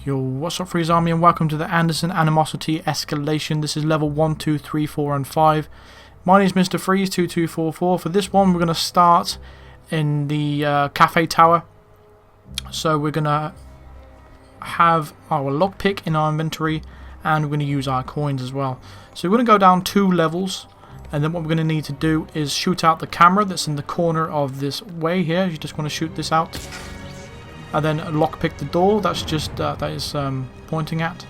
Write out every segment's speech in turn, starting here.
Yo, what's up, Freeze Army, and welcome to the Andersen Animosity Escalation. This is level 1, 2, 3, 4, and 5. My name is Mr. Freeze2244. For this one, we're going to start in the cafe tower. So we're going to have our lockpick in our inventory, and we're going to use our coins as well. So we're going to go down 2 levels, and then what we're going to need to do is shoot out the camera that's in the corner of this way here. You just want to shoot this out. And then lockpick the door that's just that is pointing at,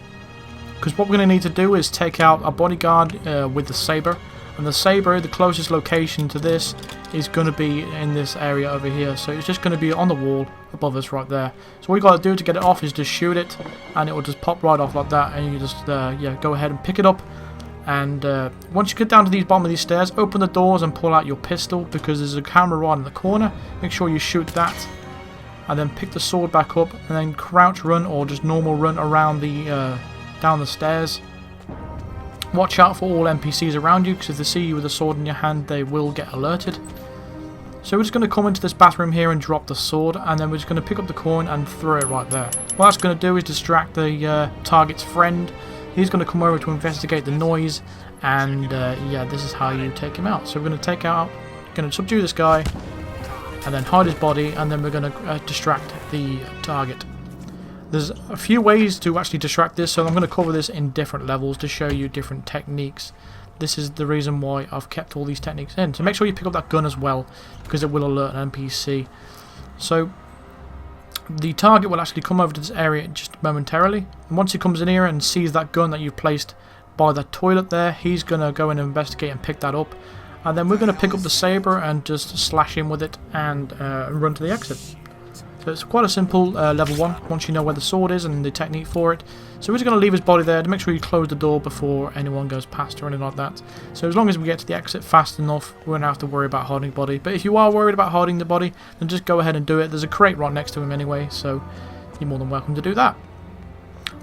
because what we're going to need to do is take out a bodyguard with the saber, and the saber, the closest location to this is going to be in this area over here, so it's just going to be on the wall above us right there. So what you got to do to get it off is just shoot it, and it will just pop right off like that, and you just yeah, go ahead and pick it up. And once you get down to the bottom of these stairs, open the doors and pull out your pistol, because there's a camera right in the corner. Make sure you shoot that, and then pick the sword back up, and then crouch run or just normal run around the down the stairs. Watch out for all NPCs around you, because if they see you with a sword in your hand, they will get alerted. So we're just going to come into this bathroom here and drop the sword, and then we're just going to pick up the coin and throw it right there. What that's going to do is distract the target's friend. He's going to come over to investigate the noise, and yeah, this is how you take him out. So we're going to going to subdue this guy, and then hide his body, and then we're going to distract the target. There's a few ways to actually distract this, so I'm going to cover this in different levels to show you different techniques. This is the reason why I've kept all these techniques in. So make sure you pick up that gun as well, because it will alert an NPC. So the target will actually come over to this area just momentarily, and once he comes in here and sees that gun that you've placed by the toilet there, he's going to go and investigate and pick that up. And then we're going to pick up the saber and just slash him with it and run to the exit. So it's quite a simple level 1 once you know where the sword is and the technique for it. So we're just going to leave his body there to make sure you close the door before anyone goes past or anything like that. So as long as we get to the exit fast enough, we won't have to worry about hiding the body. But if you are worried about hiding the body, then just go ahead and do it. There's a crate right next to him anyway, so you're more than welcome to do that.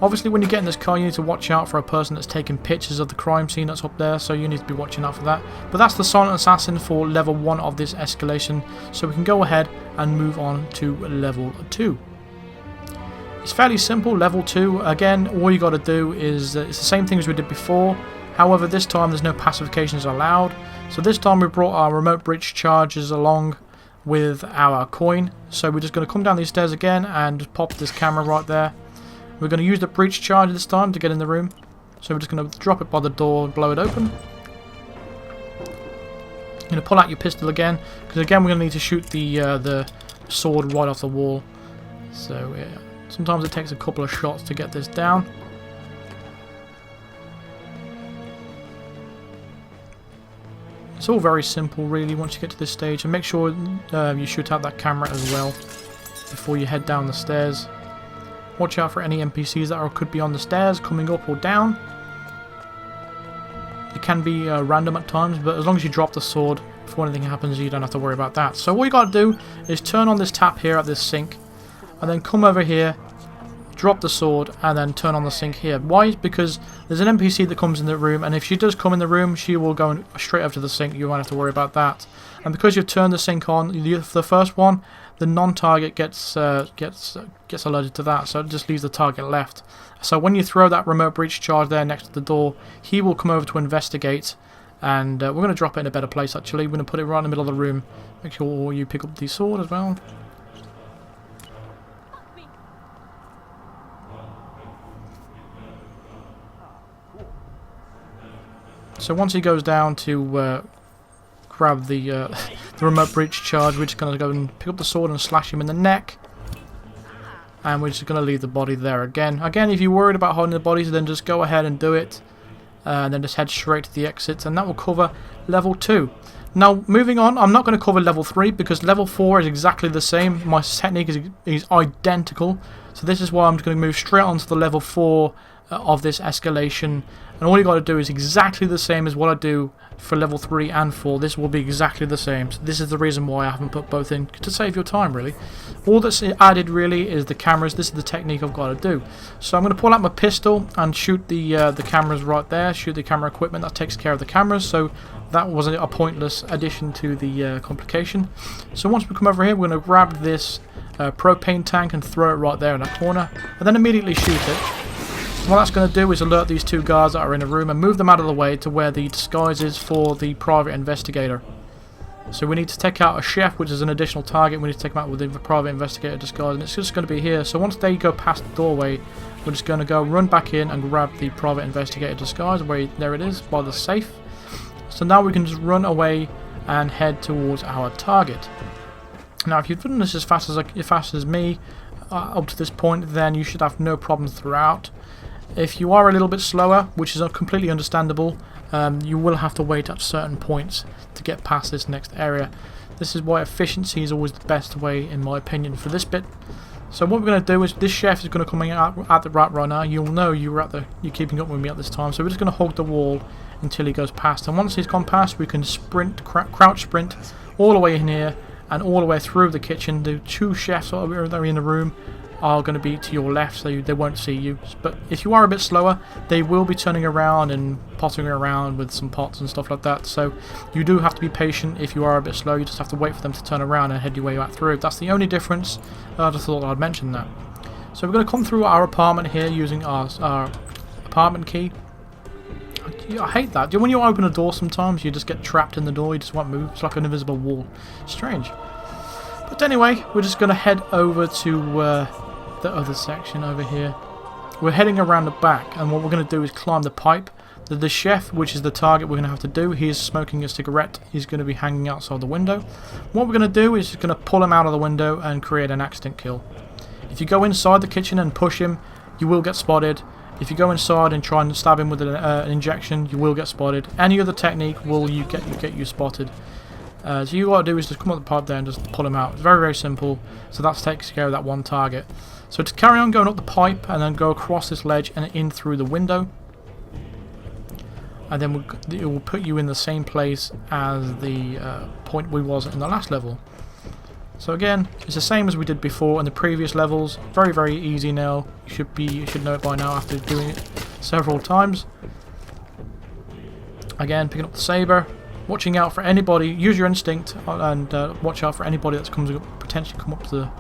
Obviously, when you get in this car, you need to watch out for a person that's taking pictures of the crime scene that's up there, so you need to be watching out for that. But that's the Silent Assassin for level 1 of this escalation, so we can go ahead and move on to level 2. It's fairly simple, level 2. Again, all you got to do is, it's the same thing as we did before, however this time there's no pacifications allowed. So this time we brought our remote breach charges along with our coin, so we're just going to come down these stairs again and just pop this camera right there. We're going to use the breach charge this time to get in the room. So we're just going to drop it by the door and blow it open. You're going to pull out your pistol again, because again we're going to need to shoot the sword right off the wall. So yeah, sometimes it takes a couple of shots to get this down. It's all very simple really once you get to this stage, and make sure you shoot out that camera as well before you head down the stairs. Watch out for any NPCs that could be on the stairs, coming up or down. It can be random at times, but as long as you drop the sword before anything happens, you don't have to worry about that. So what you got to do is turn on this tap here at this sink, and then come over here, drop the sword, and then turn on the sink here. Why? Because there's an NPC that comes in the room, and if she does come in the room, she will go straight over to the sink. You won't have to worry about that. And because you've turned the sink on, the first one, the non-target gets alerted to that, so it just leaves the target left. So when you throw that remote breach charge there next to the door, he will come over to investigate, and we're going to drop it in a better place actually. We're going to put it right in the middle of the room. Make sure you pick up the sword as well. So once he goes down to grab the remote breach charge, we're just going to go and pick up the sword and slash him in the neck, and we're just going to leave the body there again. Again, if you're worried about hiding the bodies, then just go ahead and do it, and then just head straight to the exit, and that will cover level 2. Now moving on, I'm not going to cover level 3 because level 4 is exactly the same. My technique is identical, so this is why I'm just going to move straight on to the level 4 of this escalation, and all you got to do is exactly the same as what I do for level 3 and 4. This will be exactly the same, so this is the reason why I haven't put both in, to save your time really. All that's added really is the cameras. This is the technique I've got to do. So I'm going to pull out my pistol and shoot the cameras right there, shoot the camera equipment that takes care of the cameras, so that was a pointless addition to the complication. So once we come over here, we're going to grab this propane tank and throw it right there in that corner, and then immediately shoot it. What that's going to do is alert these two guards that are in a room and move them out of the way to where the disguise is for the private investigator. So we need to take out a chef, which is an additional target. We need to take him out with the private investigator disguise, and it's just going to be here. So once they go past the doorway, we're just going to go run back in and grab the private investigator disguise. There it is, by the safe. So now we can just run away and head towards our target. Now if you've done this as fast as me up to this point, then you should have no problems throughout. If you are a little bit slower, which is completely understandable, you will have to wait at certain points to get past this next area. This is why efficiency is always the best way, in my opinion, for this bit. So what we're going to do is this chef is going to come out at the right now. You'll know you're keeping up with me at this time. So we're just going to hug the wall until he goes past. And once he's gone past, we can sprint, crouch sprint all the way in here and all the way through the kitchen. The two chefs that are in the room are going to be to your left, so they won't see you. But if you are a bit slower, they will be turning around and pottering around with some pots and stuff like that. So you do have to be patient. If you are a bit slow, you just have to wait for them to turn around and head your way back through. That's the only difference. I just thought I'd mention that. So we're going to come through our apartment here using our apartment key. I hate that. When you open a door sometimes you just get trapped in the door, you just won't move. It's like an invisible wall. Strange. But anyway, we're just going to head over to the other section over here. We're heading around the back, and what we're going to do is climb the pipe. The chef, which is the target we're going to have to do, he is smoking a cigarette. He's going to be hanging outside the window. What we're going to do is just going to pull him out of the window and create an accident kill. If you go inside the kitchen and push him, you will get spotted. If you go inside and try and stab him with an injection, you will get spotted. Any other technique will get you spotted. So you got to do is just come up the pipe there and just pull him out. It's very, very simple. So that takes care of that one target. So to carry on going up the pipe and then go across this ledge and in through the window, and then it will put you in the same place as the point we was in the last level. So again, it's the same as we did before in the previous levels. Very, very easy now. You should know it by now after doing it several times. Again, picking up the saber, watching out for anybody. Use your instinct and watch out for anybody that's potentially come up the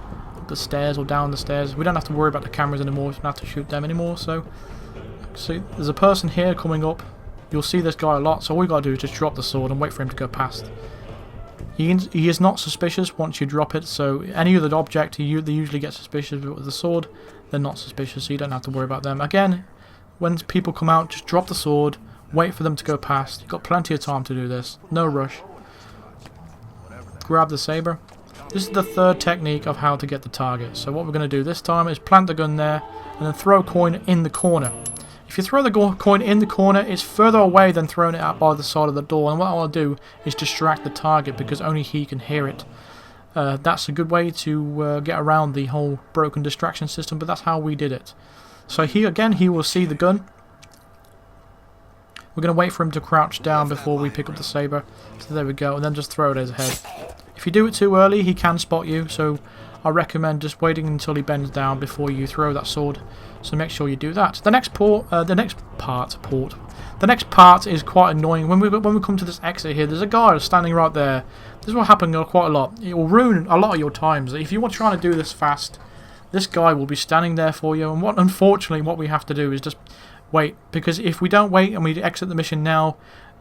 stairs or down the stairs. We don't have to worry about the cameras anymore. We don't have to shoot them anymore. So there's a person here coming up. You'll see this guy a lot. So all you got to do is just drop the sword and wait for him to go past. He is not suspicious once you drop it. So any other object, they usually get suspicious, but with the sword, they're not suspicious. So you don't have to worry about them. Again, when people come out, just drop the sword. Wait for them to go past. You've got plenty of time to do this. No rush. Grab the saber. This is the third technique of how to get the target. So what we're going to do this time is plant the gun there and then throw a coin in the corner. If you throw the coin in the corner, it's further away than throwing it out by the side of the door. And what I want to do is distract the target because only he can hear it. That's a good way to get around the whole broken distraction system, but that's how we did it. So he will see the gun. We're going to wait for him to crouch down before we pick up the saber. So there we go, and then just throw it at his head. If you do it too early, he can spot you, so I recommend just waiting until he bends down before you throw that sword. So make sure you do that. The next part is quite annoying. When we come to this exit here, there's a guy standing right there. This will happen quite a lot. It will ruin a lot of your times. If you are trying to do this fast, this guy will be standing there for you. And unfortunately, what we have to do is just wait, because if we don't wait and we exit the mission now,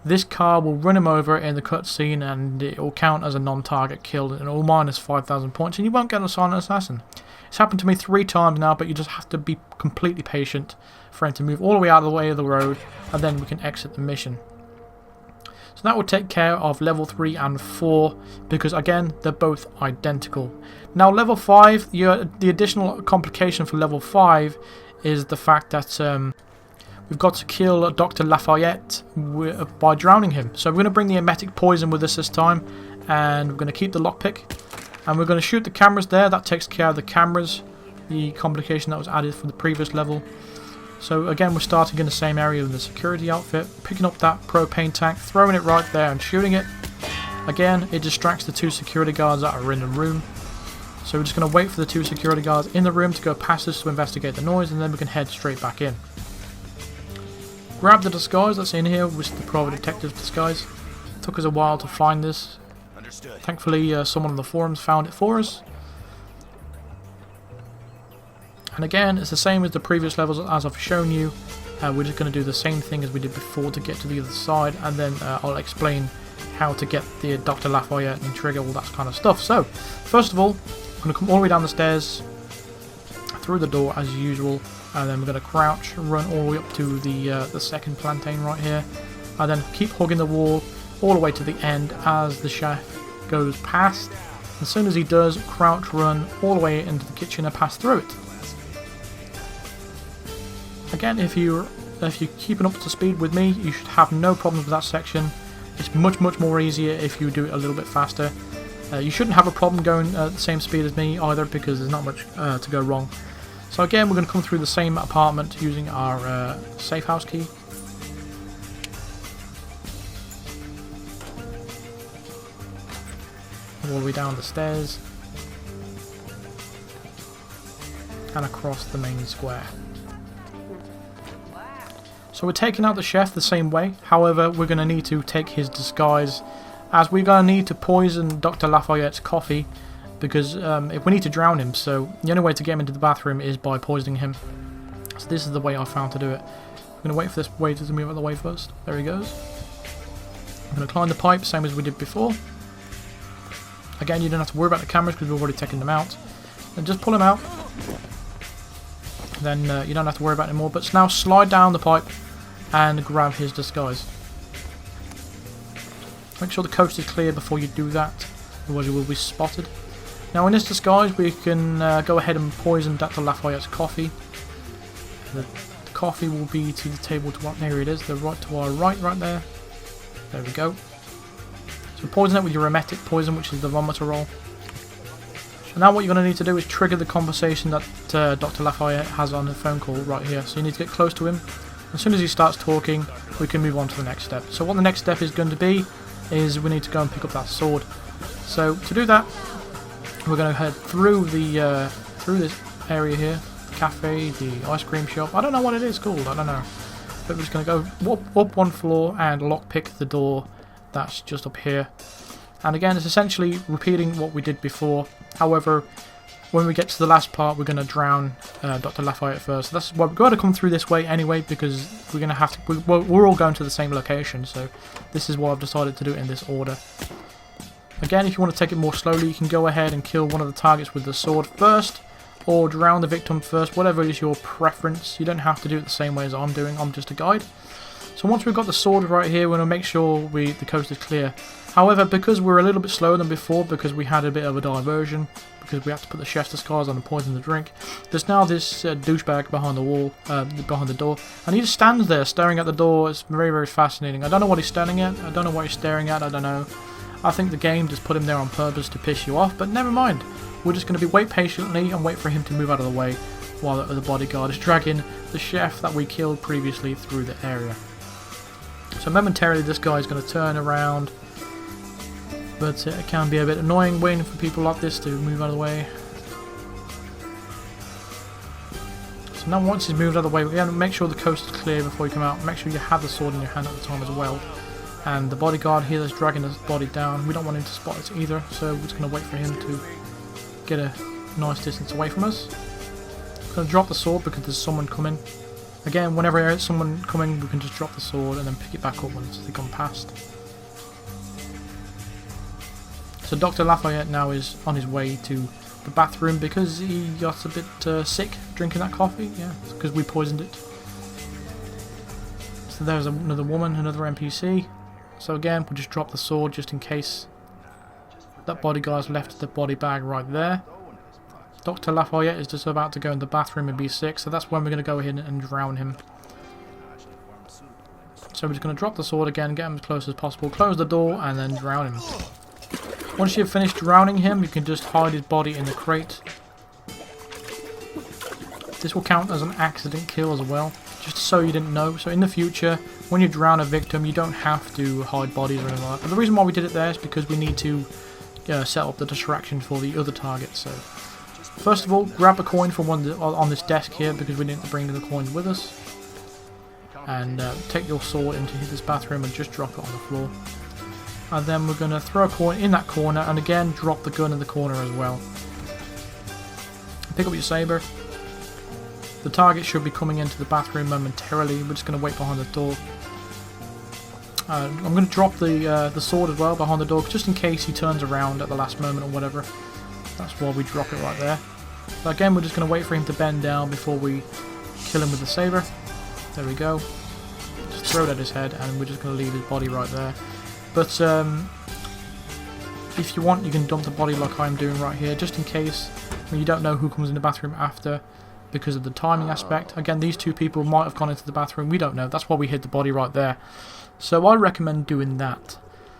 this car will run him over in the cutscene and it will count as a non-target kill and it will minus 5,000 points and you won't get a silent assassin. It's happened to me 3 times now, but you just have to be completely patient for him to move all the way out of the way of the road and then we can exit the mission. So that will take care of level 3 and 4 because again they're both identical. Now level 5, the additional complication for level 5 is the fact that we've got to kill Dr. Lafayette by drowning him. So we're going to bring the emetic poison with us this time. And we're going to keep the lockpick. And we're going to shoot the cameras there. That takes care of the cameras. The complication that was added from the previous level. So again, we're starting in the same area with the security outfit. Picking up that propane tank. Throwing it right there and shooting it. Again, it distracts the 2 security guards that are in the room. So we're just going to wait for the 2 security guards in the room to go past us to investigate the noise. And then we can head straight back in. Grab the disguise that's in here, which is the private detective disguise. Took us a while to find this. Understood. Thankfully, someone on the forums found it for us. And again, it's the same as the previous levels as I've shown you. We're just going to do the same thing as we did before to get to the other side, and then I'll explain how to get the Dr. Lafayette and trigger all that kind of stuff. So, first of all, I'm going to come all the way down the stairs, through the door as usual, and then we're going to crouch, run all the way up to the second plantain right here, and then keep hugging the wall all the way to the end as the chef goes past. As soon as he does, crouch, run all the way into the kitchen and pass through it. Again, if you're keeping up to speed with me, you should have no problems with that section. It's much more easier if you do it a little bit faster. You shouldn't have a problem going at the same speed as me either, because there's not much to go wrong. So again, we're going to come through the same apartment using our safe house key. All the way down the stairs and across the main square. So we're taking out the chef the same way, however we're going to need to take his disguise, as we're going to need to poison Dr. Lafayette's coffee, because if we need to drown him, so the only way to get him into the bathroom is by poisoning him. So this is the way I found to do it. I'm going to wait for this waiter to move out of the way first. There he goes. I'm going to climb the pipe, same as we did before. Again, you don't have to worry about the cameras because we've already taken them out. And just pull them out. Then you don't have to worry about it anymore. But now slide down the pipe and grab his disguise. Make sure the coast is clear before you do that, otherwise you will be spotted. Now in this disguise we can go ahead and poison Dr. Lafayette's coffee. The coffee will be to the table to what, there it is, the right to our right there. There we go. So poison it with your emetic poison, which is the vomitorol. So now what you're going to need to do is trigger the conversation that Dr. Lafayette has on the phone call right here. So you need to get close to him. As soon as he starts talking, we can move on to the next step. So what the next step is going to be is we need to go and pick up that sword. So to do that, we're going to head through the through this area here, the cafe, the ice cream shop. I don't know what it is called. I don't know. But we're just going to go up one floor and lockpick the door that's just up here. And again, it's essentially repeating what we did before. However, when we get to the last part, we're going to drown Dr. Lafayette first. So that's why we've got to come through this way anyway, because we're going to have to. We're all going to the same location, so this is why I've decided to do it in this order. Again, if you want to take it more slowly, you can go ahead and kill one of the targets with the sword first, or drown the victim first, whatever is your preference. You don't have to do it the same way as I'm doing. I'm just a guide. So once we've got the sword right here, we're going to make sure the coast is clear. However, because we're a little bit slower than before, because we had a bit of a diversion, because we had to put the chef's disguise on and poison the drink, there's now this douchebag behind the wall, behind the door, and he just stands there staring at the door. It's very fascinating. I don't know what he's staring at. I don't know what he's staring at. I don't know. I think the game just put him there on purpose to piss you off, but never mind. We're just going to wait patiently and wait for him to move out of the way while the bodyguard is dragging the chef that we killed previously through the area. So momentarily this guy is going to turn around, but it can be a bit annoying waiting for people like this to move out of the way. So now once he's moved out of the way, we have to make sure the coast is clear before you come out. Make sure you have the sword in your hand at the time as well. And the bodyguard here that's dragging his body down, we don't want him to spot us either, so we're just going to wait for him to get a nice distance away from us. I'm going to drop the sword because there's someone coming. Again, whenever there's someone coming, we can just drop the sword and then pick it back up once they've gone past. So Dr. Lafayette now is on his way to the bathroom because he got a bit sick drinking that coffee. Yeah, because we poisoned it. So there's another woman, another NPC. So again, we'll just drop the sword just in case. That bodyguard's left the body bag right there. Dr. Lafayette is just about to go in the bathroom and be sick, so that's when we're going to go ahead and drown him. So we're just going to drop the sword again, get him as close as possible, close the door, and then drown him. Once you've finished drowning him, you can just hide his body in the crate. This will count as an accident kill as well, just so you didn't know. So in the future, when you drown a victim, you don't have to hide bodies or anything like that. But the reason why we did it there is because we need to set up the distraction for the other target. So first of all, grab a coin from on this desk here, because we need to bring the coins with us. And take your sword into this bathroom and just drop it on the floor. And then we're going to throw a coin in that corner, and again drop the gun in the corner as well. Pick up your saber, The target should be coming into the bathroom momentarily. We're just going to wait behind the door. I'm going to drop the sword as well behind the door, just in case he turns around at the last moment or whatever. That's why we drop it right there. But again, we're just going to wait for him to bend down before we kill him with the saber. There we go. Just throw it at his head, and we're just going to leave his body right there. But if you want, you can dump the body like I'm doing right here, just in case. I mean, you don't know who comes in the bathroom after because of the timing aspect. Again, these two people might have gone into the bathroom. We don't know. That's why we hid the body right there. So I recommend doing that.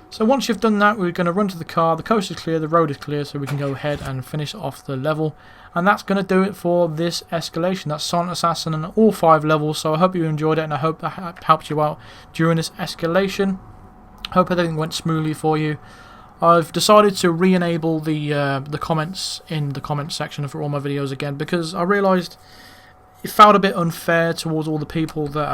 So once you've done that, we're going to run to the car. The coast is clear, the road is clear, so we can go ahead and finish off the level. And that's going to do it for this escalation. That's Silent Assassin on all 5 levels. So I hope you enjoyed it, and I hope that helped you out during this escalation. Hope everything went smoothly for you. I've decided to re-enable the comments in the comments section for all my videos again, because I realised it felt a bit unfair towards all the people that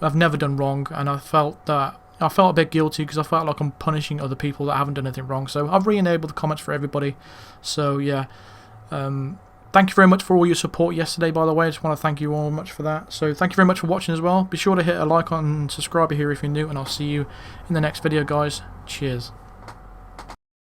have never done wrong, and I felt a bit guilty because I felt like I'm punishing other people that haven't done anything wrong. So I've re-enabled the comments for everybody. So yeah, thank you very much for all your support yesterday, by the way. I just want to thank you all much for that. So thank you very much for watching as well. Be sure to hit a like and subscribe here if you're new, and I'll see you in the next video, guys. Cheers.